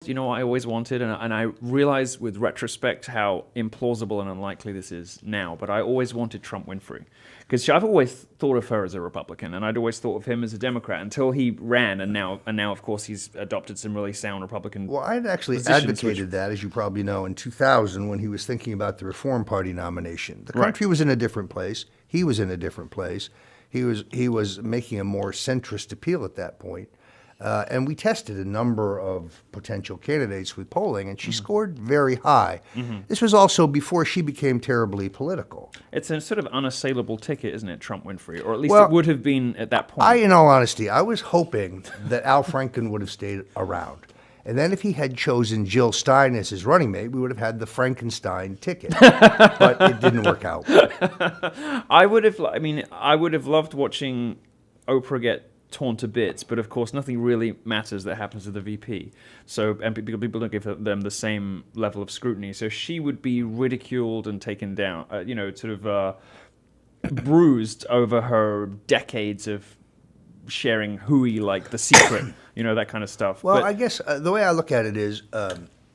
You know what I always wanted, and I realize with retrospect how implausible and unlikely this is now, but I always wanted Trump Winfrey. Because I've always thought of her as a Republican, and I'd always thought of him as a Democrat until he ran, and now, of course, he's adopted some really sound Republican Well, I'd actually positions, advocated that, as you probably know, in 2000 when he was thinking about the Reform Party nomination. The Right. country was in a different place. He was in a different place. He was making a more centrist appeal at that point. And we tested a number of potential candidates with polling, and she scored very high. This was also before she became terribly political. It's a sort of unassailable ticket, isn't it, Trump Winfrey? Or at least Well, it would have been at that point. In all honesty, I was hoping that Al Franken would have stayed around. And then if he had chosen Jill Stein as his running mate, we would have had the Frankenstein ticket. But it didn't work out. I would have loved watching Oprah get torn to bits, but of course nothing really matters that happens to the VP. So, and people don't give them the same level of scrutiny. So she would be ridiculed and taken down, bruised over her decades of sharing hooey, like The Secret, that kind of stuff. Well, but, I guess the way I look at it is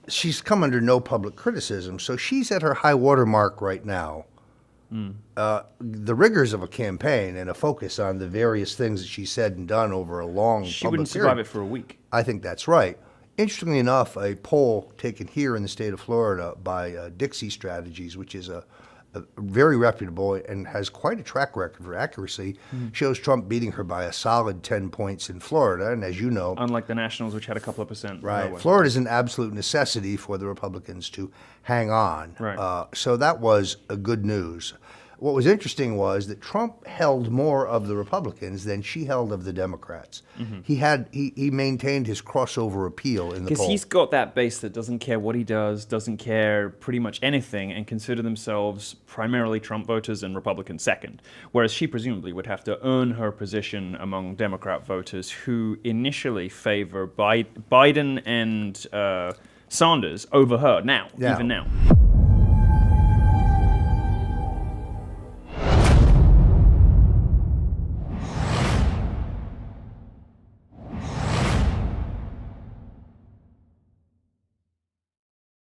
she's come under no public criticism, so she's at her high water mark right now. The rigors of a campaign and a focus on the various things that she said and done over a long she public wouldn't period, survive it for a week. I think that's right. Interestingly enough, a poll taken here in the state of Florida by Dixie Strategies, which is a very reputable and has quite a track record for accuracy, shows Trump beating her by a solid 10 points in Florida. And as you know, Unlike the Nationals, which had a couple of percent. right, Florida is an absolute necessity for the Republicans to hang on. Right. So that was a good news. What was interesting was that Trump held more of the Republicans than she held of the Democrats. He maintained his crossover appeal in the Because poll. he's got that base that doesn't care what he does, doesn't care pretty much anything, and consider themselves primarily Trump voters and Republicans second. Whereas she presumably would have to earn her position among Democrat voters who initially favor Biden and Sanders over her now, even now.